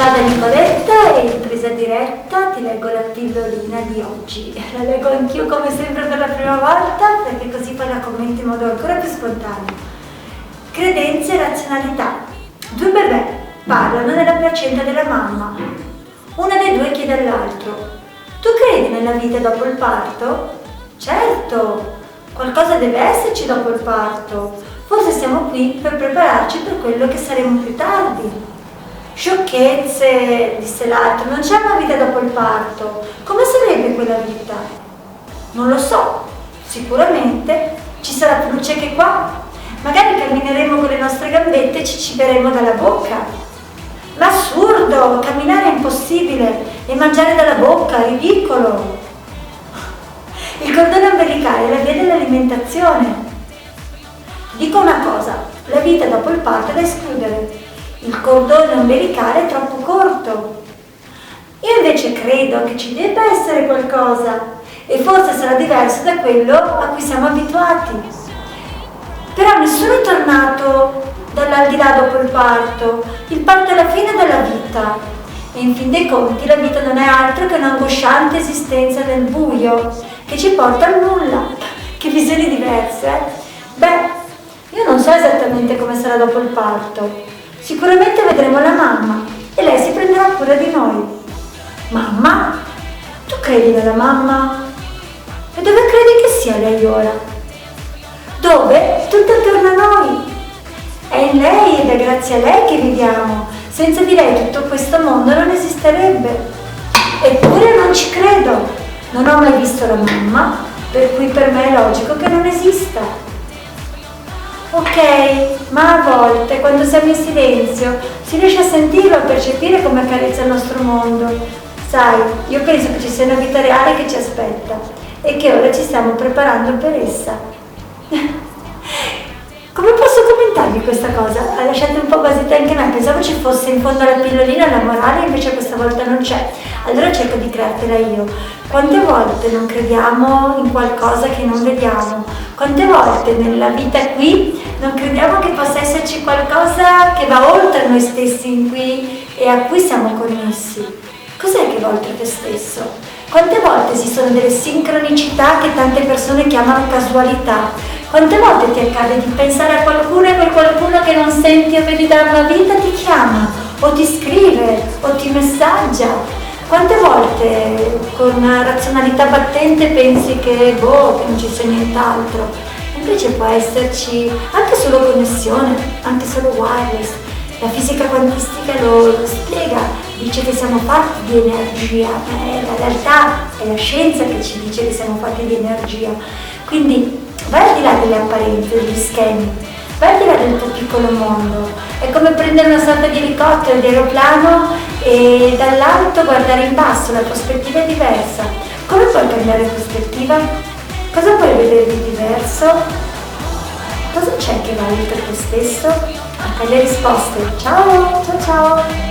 Ciao da Nicoletta e in presa diretta ti leggo la pillolina di oggi. La leggo anch'io come sempre per la prima volta perché così poi la commento in modo ancora più spontaneo. Credenze e razionalità. Due bebè parlano nella placenta della mamma. Una dei due chiede all'altro: tu credi nella vita dopo il parto? Certo, qualcosa deve esserci dopo il parto. Forse siamo qui per prepararci per quello che saremo più tardi. Sciocchezze, disse l'altro, non c'è una vita dopo il parto. Come sarebbe quella vita? Non lo so, sicuramente ci sarà più luce che qua. Magari cammineremo con le nostre gambette e ci ciberemo dalla bocca. Ma assurdo, camminare è impossibile e mangiare dalla bocca, ridicolo. Il cordone ombelicale è la via dell'alimentazione. Dico una cosa, la vita dopo il parto è da escludere. Il cordone ombelicale è troppo corto. Io invece credo che ci debba essere qualcosa e forse sarà diverso da quello a cui siamo abituati. Però nessuno è tornato dall'aldilà dopo il parto è la fine della vita e in fin dei conti la vita non è altro che un'angosciante esistenza nel buio che ci porta al nulla. Che visioni diverse, Beh, io non so esattamente come sarà dopo il parto. Sicuramente vedremo la mamma e lei si prenderà cura di noi. Mamma? Tu credi nella mamma? E dove credi che sia lei ora? Dove? Tutto attorno a noi. È in lei ed è grazie a lei che viviamo. Senza di lei tutto questo mondo non esisterebbe. Eppure non ci credo. Non ho mai visto la mamma, per cui per me è logico che non esista. Ok, ma a volte, quando siamo in silenzio, si riesce a sentirlo, a percepire come accarezza il nostro mondo. Sai, io penso che ci sia una vita reale che ci aspetta e che ora ci stiamo preparando per essa. Come posso commentarvi questa cosa? Ha lasciato un po' basita anche me, pensavo ci fosse in fondo alla pillolina la morale, invece questa volta non c'è. Allora cerco di creartela io. Quante volte non crediamo in qualcosa che non vediamo? Quante volte nella vita qui non crediamo che possa esserci qualcosa che va oltre noi stessi in qui e a cui siamo connessi? Cos'è che va oltre te stesso? Quante volte esistono delle sincronicità che tante persone chiamano casualità? Quante volte ti accade di pensare a qualcuno e quel qualcuno che non senti o vedi da una vita ti chiama, o ti scrive, o ti messaggia? Quante volte con razionalità battente pensi che non ci sia nient'altro? Invece può esserci anche solo connessione, anche solo wireless. La fisica quantistica lo spiega, dice che siamo fatti di energia, ma la realtà è la scienza che ci dice che siamo fatti di energia. Quindi vai al di là delle apparenze, degli schemi, vai al di là del tuo piccolo mondo. È come prendere una sorta di elicottero, di aeroplano e dall'alto guardare in basso, la prospettiva è diversa. Come puoi cambiare prospettiva? Cosa puoi vedere di diverso? Cosa c'è che va oltre te stesso? Anche le risposte. Ciao, ciao, ciao!